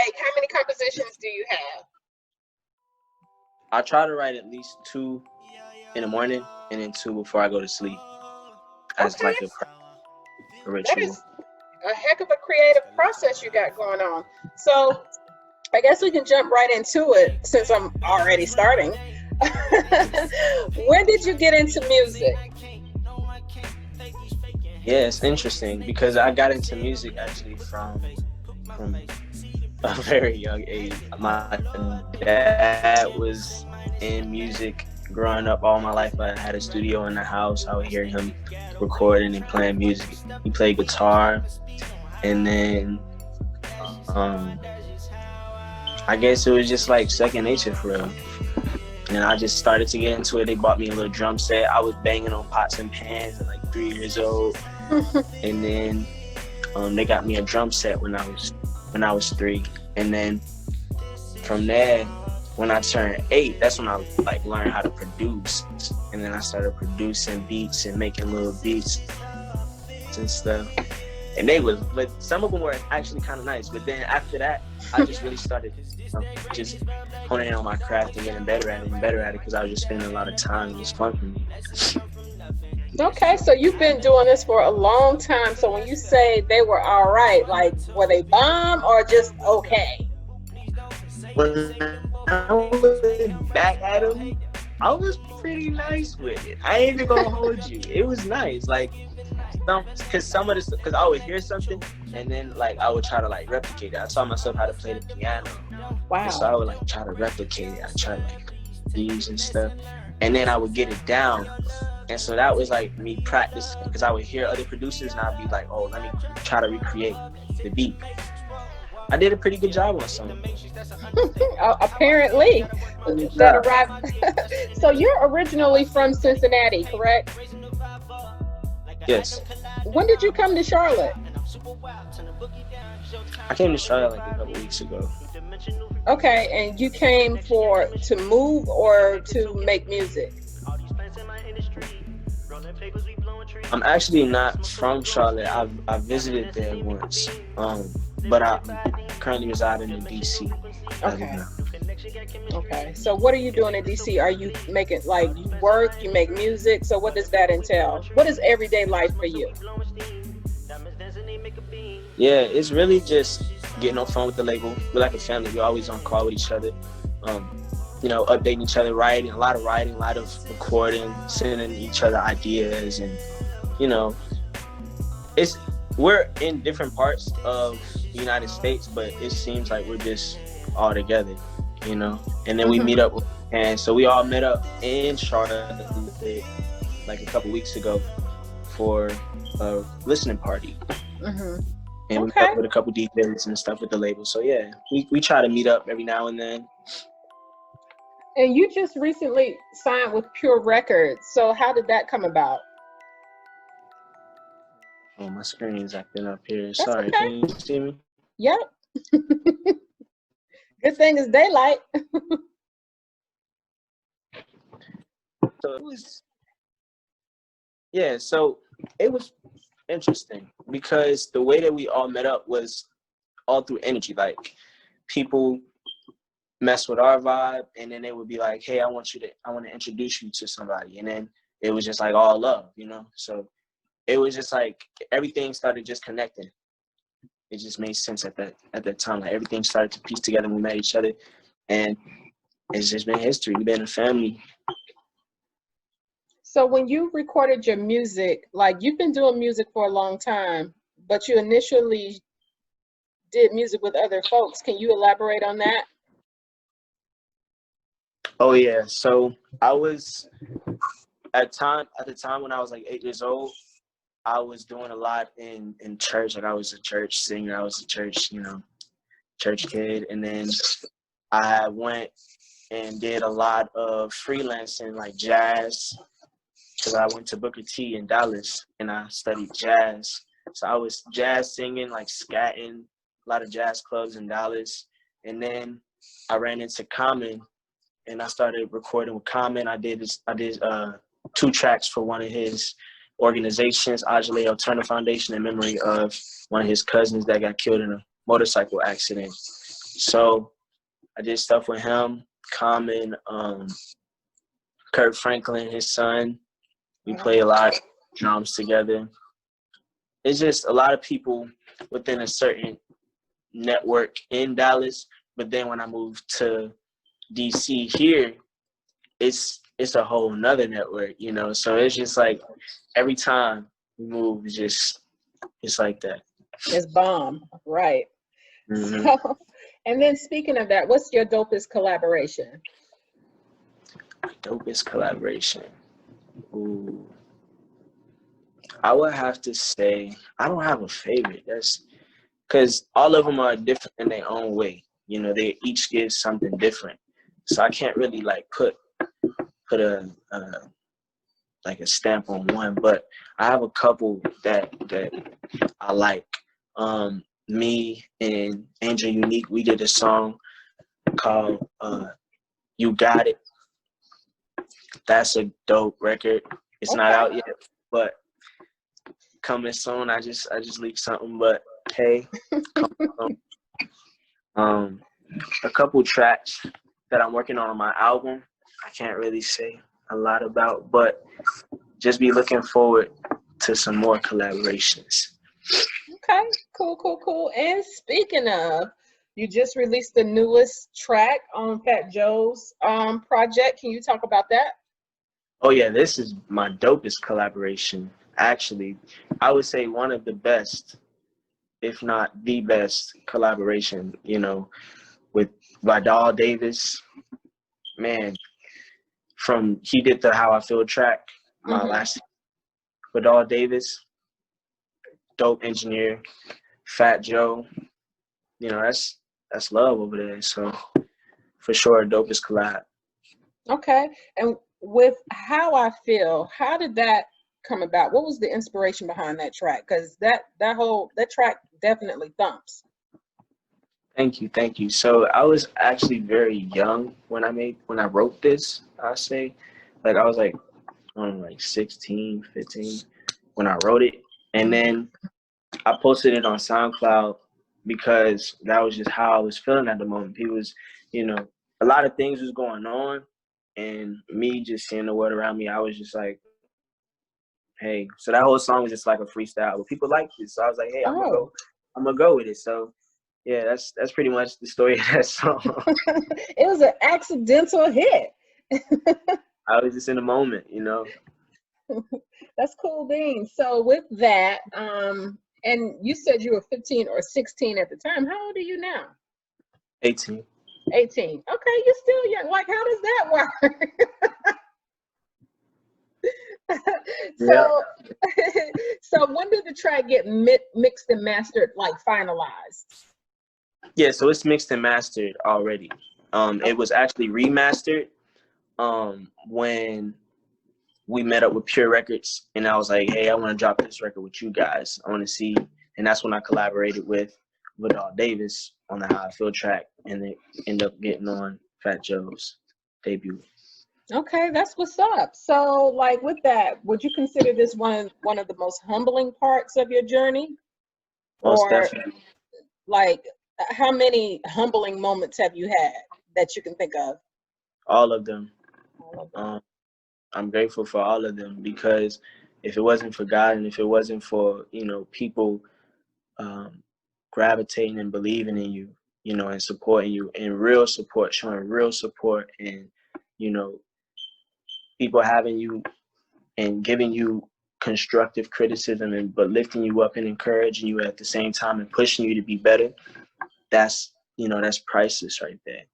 Like, how many compositions do you have? I try to write at least 2 in the morning and then 2 before I go to sleep as Okay, like a that ritual. is a heck of a creative process you got going on. So I guess we can jump right into it since I'm already starting. When did you get into music? Yeah, it's interesting because I got into music actually from a very young age. My dad was in music growing up all my life. I had a studio in the house. I would hear him recording and playing music. He played guitar, and then I guess it was just like second nature for real. And I just started to get into it. They bought me a little drum set. I was banging on pots and pans at like 3 years old, and then they got me a drum set when I was 3, and then from there, when I turned 8, that's when I like learned how to produce, and then I started producing beats and making little beats and stuff. And but some of them were actually kind of nice. But then after that, I just really started just honing in on my craft and getting better at it because I was just spending a lot of time. It was fun for me. Okay, so you've been doing this for a long time. So when you say they were all right, like were they bomb or just okay? When I look back at them, I was pretty nice with it. I ain't even gonna hold you. It was nice. Like, because I would hear something and then like I would try to like replicate it. I taught myself how to play the piano. Wow. And so I would like try to replicate it. I try to like these and stuff. And then I would get it down. And so that was like me practicing because I would hear other producers and I'd be like, oh, let me try to recreate the beat. I did a pretty good job on some of them. Apparently. That arrived. So you're originally from Cincinnati, correct? Yes. When did you come to Charlotte? I came to Charlotte like a couple weeks ago. Okay, and you came to move or to make music? I'm actually not from Charlotte. I visited there once, but I currently reside in DC. Okay. Okay. So what are you doing in DC? Are you making like you work, you make music? So what does that entail? What is everyday life for you? Yeah, it's really just getting on the phone with the label. We're like a family. We're always on call with each other. Updating each other, writing, a lot of recording, sending each other ideas, and we're in different parts of the United States, but it seems like we're just all together, and then we meet up, and so we all met up in Charlotte like a couple weeks ago for a listening party. And we met with a couple DJs and stuff with the label. So yeah, we try to meet up every now and then. And you just recently signed with Pure Records. So how did that come about? Oh, my screen's acting up here. That's Sorry, okay. Can you see me? Yep. Good thing it's daylight. So it was interesting because the way that we all met up was all through energy. Like, people mess with our vibe, and then they would be like, hey, I want to introduce you to somebody. And then it was just like all love, So it was just like everything started just connecting. It just made sense at that time. Like, everything started to piece together when we met each other, and it's just been history. We've been a family. So when you recorded your music, like you've been doing music for a long time, but you initially did music with other folks. Can you elaborate on that? Oh yeah. So I was at the time when I was like 8 years old, I was doing a lot in church. Like, I was a church singer. I was a church, church kid. And then I went and did a lot of freelancing, like jazz, because I went to Booker T in Dallas and I studied jazz. So I was jazz singing, like scatting, a lot of jazz clubs in Dallas. And then I ran into Common and I started recording with Common. I did 2 tracks for one of his organizations, Angxlo Turner Foundation, in memory of one of his cousins that got killed in a motorcycle accident. So I did stuff with him, Common, Kurt Franklin, his son. We play a lot of drums together. It's just a lot of people within a certain network in Dallas. But then when I moved to DC here, it's a whole nother network, you know. So it's just like every time we move, it's like that. It's bomb, right? Mm-hmm. So, and then speaking of that, what's your dopest collaboration? Dopest collaboration. Ooh. I would have to say I don't have a favorite. That's because all of them are different in their own way. You know, they each give something different. So I can't really like put a like a stamp on one, but I have a couple that I like. Me and Angel Unique, we did a song called You Got It. That's a dope record. It's not out yet, but coming soon. I just leaked something, but hey, a couple tracks that I'm working on my album. I can't really say a lot about, but just be looking forward to some more collaborations. Okay, cool. And speaking of, you just released the newest track on Fat Joe's project. Can you talk about that? Oh yeah, this is my dopest collaboration. Actually, I would say one of the best, if not the best collaboration, you know, with Vidal Davis. Man, he did the How I Feel track, my last Vidal Davis, dope engineer, Fat Joe. You know, that's love over there. So for sure, dopest collab. Okay. And with How I Feel, how did that come about? What was the inspiration behind that track? Because that track definitely thumps. Thank you. So I was actually very young when I wrote this. I say, like I was like 16, 15 when I wrote it, and then I posted it on SoundCloud because that was just how I was feeling at the moment. It was, you know, a lot of things was going on, and me just seeing the world around me, I was just like, hey. So that whole song was just like a freestyle, but people liked it, so I was like, hey, I'm gonna go with it. So yeah, that's pretty much the story of that song. It was an accidental hit. I was just in the moment, you know. That's cool beans. So with that, and you said you were 15 or 16 at the time. How old are you now? 18. 18. Okay, you're still young. Like, how does that work? So, so when did the track get mixed and mastered, like finalized? Yeah, so it's mixed and mastered already. It was actually remastered when we met up with Pure Records, and I was like, hey, I want to drop this record with you guys. I want to see, and that's when I collaborated with Vidal Davis on the How I Feel track, and it ended up getting on Fat Joe's debut. Okay, that's what's up. So, like with that, would you consider this one of the most humbling parts of your journey? Most Or definitely. like how many humbling moments have you had that you can think of? All of them. All of them. I'm grateful for all of them, because if it wasn't for God and if it wasn't for, you know, people gravitating and believing in you, you know, and supporting you, and real support, showing real support, and, you know, people having you and giving you constructive criticism, and but lifting you up and encouraging you at the same time and pushing you to be better, that's, you know, that's priceless right there.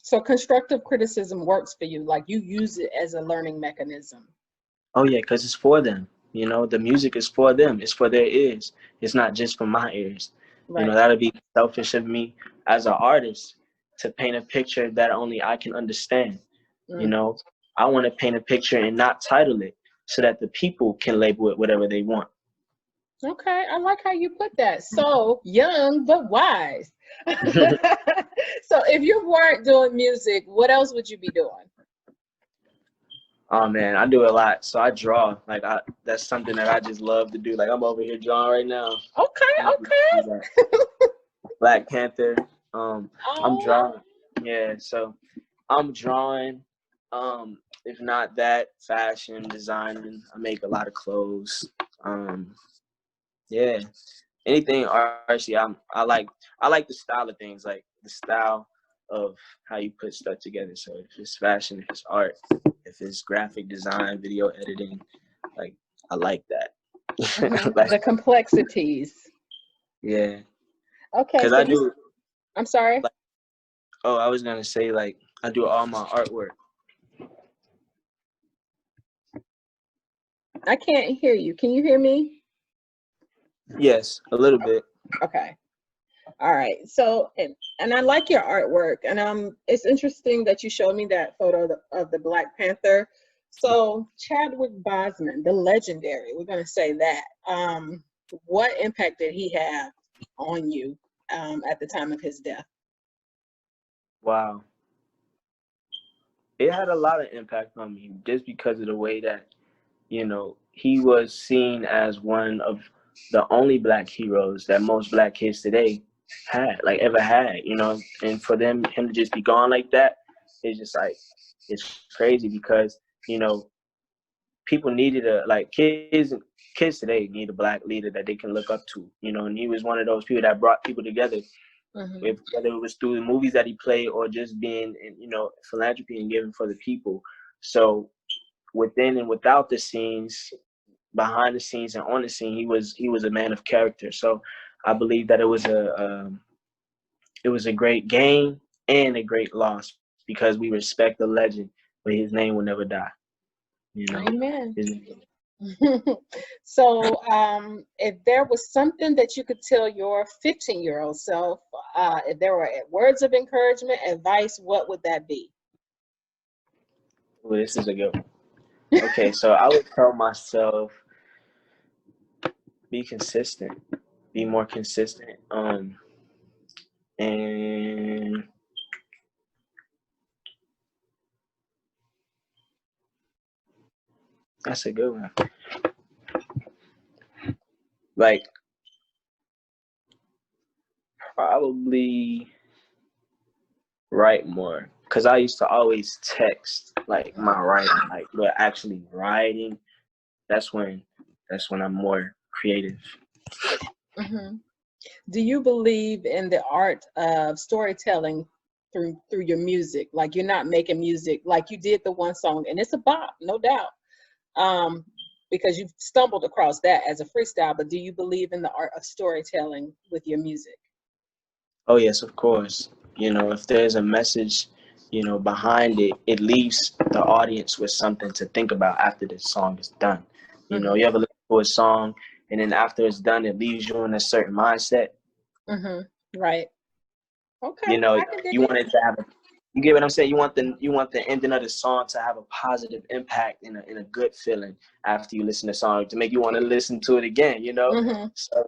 So constructive criticism works for you, like you use it as a learning mechanism. Oh yeah, because it's for them. You know, the music is for them. It's for their ears. It's not just for my ears. Right. You know, that'd be selfish of me as an artist to paint a picture that only I can understand. You know, I want to paint a picture and not title it, so that the people can label it whatever they want. Okay, I like how you put that. So young but wise. So if you weren't doing music, what else would you be doing? Oh man, I do a lot. So I draw. Like that's something that I just love to do. Like I'm over here drawing right now. Okay. Black Panther. I'm Oh, drawing. Yeah, so I'm drawing. If not that, fashion designing. I make a lot of clothes. Yeah, anything artsy. I like the style of things, like the style of how you put stuff together. So if it's fashion, if it's art, if it's graphic design, video editing, like I like that. Like, the complexities. yeah, Okay, because so I you, do. I'm sorry. Like, oh, I was gonna say, like, I do all my artwork. I can't hear you. Can you hear me? Yes, a little bit. Okay. All right. So, and I like your artwork, and it's interesting that you showed me that photo of the Black Panther. So, Chadwick Boseman, the legendary, we're going to say that. What impact did he have on you at the time of his death? Wow, it had a lot of impact on me just because of the way that he was seen as one of the only Black heroes that most Black kids today ever had. And for him to just be gone like that, it's just like it's crazy because you know people needed kids today need a Black leader that they can look up to. And he was one of those people that brought people together. Mm-hmm. Whether it was through the movies that he played or just being in philanthropy and giving for the people. So within and without the scenes, behind the scenes and on the scene, he was a man of character. So I believe that it was a great gain and a great loss because we respect the legend, but his name will never die. Amen. His, So, if there was something that you could tell your 15-year-old self, if there were words of encouragement, advice, what would that be? well, this is a good one. Okay, so I would tell myself, be consistent, be more consistent, and that's a good one. Like probably write more because I used to always text like my writing, but actually writing. That's when I'm more creative. Hmm. Do you believe in the art of storytelling through your music? Like you're not making music like you did the one song, and it's a bop, no doubt. Um, because you've stumbled across that as a freestyle. But do you believe in the art of storytelling with your music? Oh yes, of course. If there's a message, behind it, it leaves the audience with something to think about after the song is done. Hmm. You ever listen to a song and then after it's done, it leaves you in a certain mindset. Hmm. Right. Okay, You know, I can dig you it. want it to have you get what I'm saying? You want the ending of the song to have a positive impact in a good feeling after you listen to the song to make you want to listen to it again. Hmm. So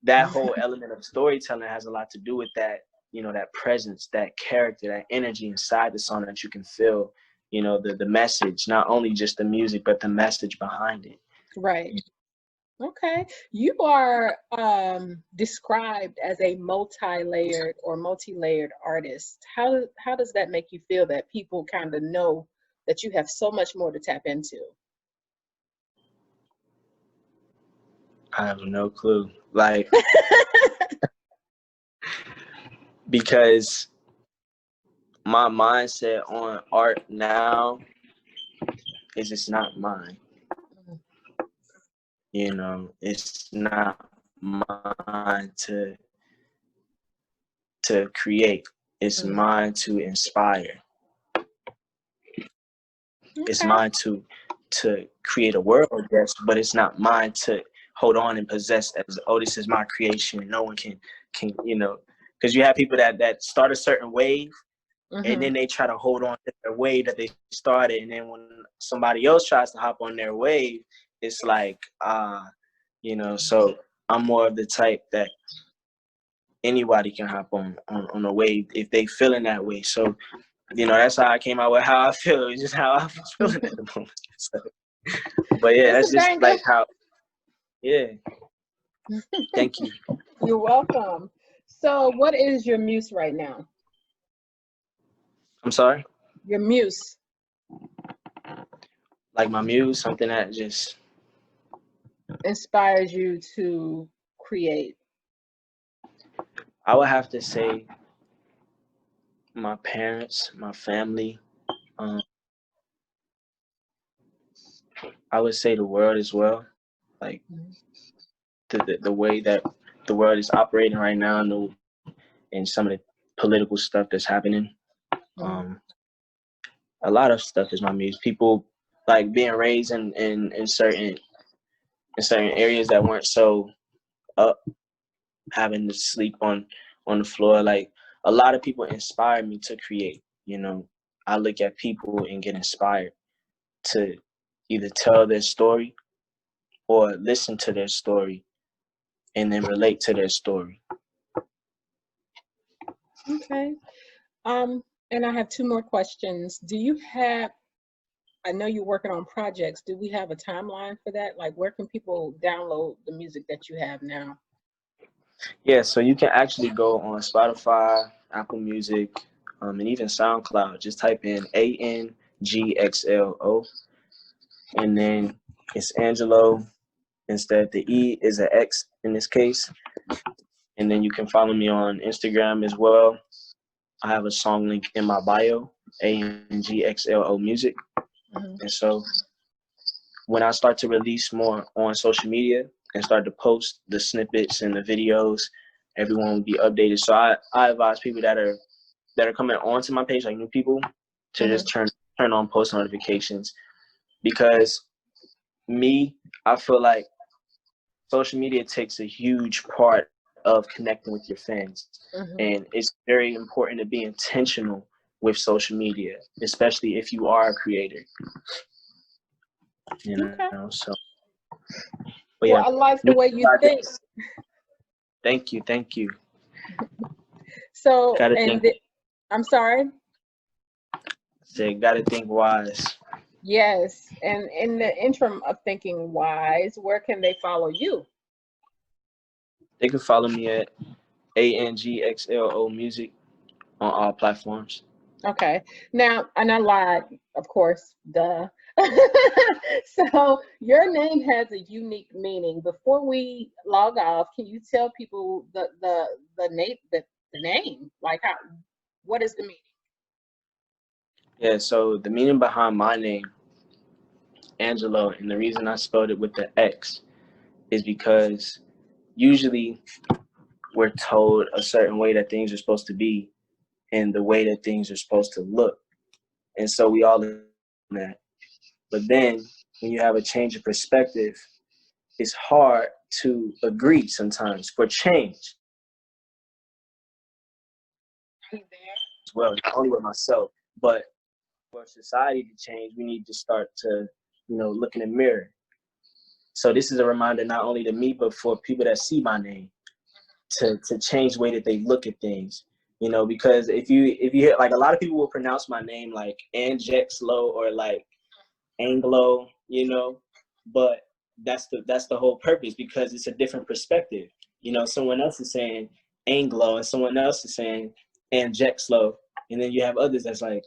that whole element of storytelling has a lot to do with that, that presence, that character, that energy inside the song that you can feel, the message, not only just the music, but the message behind it. Right. Okay. You are described as a multi-layered or multi-layered artist. How does that make you feel that people kind of know that you have so much more to tap into? I have no clue. Because my mindset on art now is it's not mine. It's not mine to create. It's Mhm. mine to inspire. It's Okay. mine to create a world, yes, but it's not mine to hold on and possess as, oh, this is my creation. No one can because you have people that start a certain wave and Hmm. then they try to hold on to their wave that they started, and then when somebody else tries to hop on their wave, it's like so I'm more of the type that anybody can hop on a wave if they feeling that way. So that's how I came out with how I feel. It's just how I was feeling at the moment. So, but yeah, It's that's a just dang good. like how. Yeah, thank you. You're welcome. So what is your muse right now? I'm sorry? Your muse. Like my muse, something that just, Inspires you to create. I would have to say my parents, my family. Um, I would say the world as well. Like Mhm. the way that the world is operating right now, and some of the political stuff that's happening. Mhm. Um, a lot of stuff is my muse. People like being raised in certain areas that weren't so up, having to sleep on the floor. Like a lot of people inspire me to create. You know, I look at people and get inspired to either tell their story or listen to their story and then relate to their story. Okay. Um, and I have two more questions. Do you have, I know you're working on projects. Do we have a timeline for that? Like, where can people download the music that you have now? Yeah, so you can actually go on Spotify, Apple Music, and even SoundCloud. Just type in Angxlo, and then it's Angelo. Instead, the E is an X in this case. And then you can follow me on Instagram as well. I have a song link in my bio, Angxlo Music. Mhm. And so when I start to release more on social media and start to post the snippets and the videos, everyone will be updated. So I advise people that are coming onto my page, like new people, to just Mhm. turn on post notifications, because I feel like social media takes a huge part of connecting with your fans, Mhm. and it's very important to be intentional with social media, especially if you are a creator. Okay. So, but Well, yeah, I like the new way you think. projects. Thank you. So, Gotta and think. I'm sorry. Gotta think wise. Yes. And in the interim of thinking wise, where can they follow you? They can follow me at Angxlo Music on all platforms. Okay. Now, and I lied, of course, duh. So your name has a unique meaning. Before we log off, can you tell people the name? Like how what is the meaning? Yeah, so the meaning behind my name, Angelo, and the reason I spelled it with the X is because usually we're told a certain way that things are supposed to be and the way that things are supposed to look. And so we all learn that. But then when you have a change of perspective, it's hard to agree sometimes for change Are you there? as well, not only with myself, but for society to change, we need to start to, look in the mirror. So this is a reminder not only to me, but for people that see my name to change the way that they look at things. Because if you hear, like, a lot of people will pronounce my name like Angxlo or like Anglo, but that's the whole purpose, because it's a different perspective. Someone else is saying Anglo and someone else is saying Angxlo, and then you have others that's like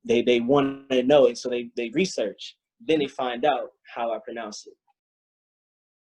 they want to know it, so they research, then they find out how I pronounce it.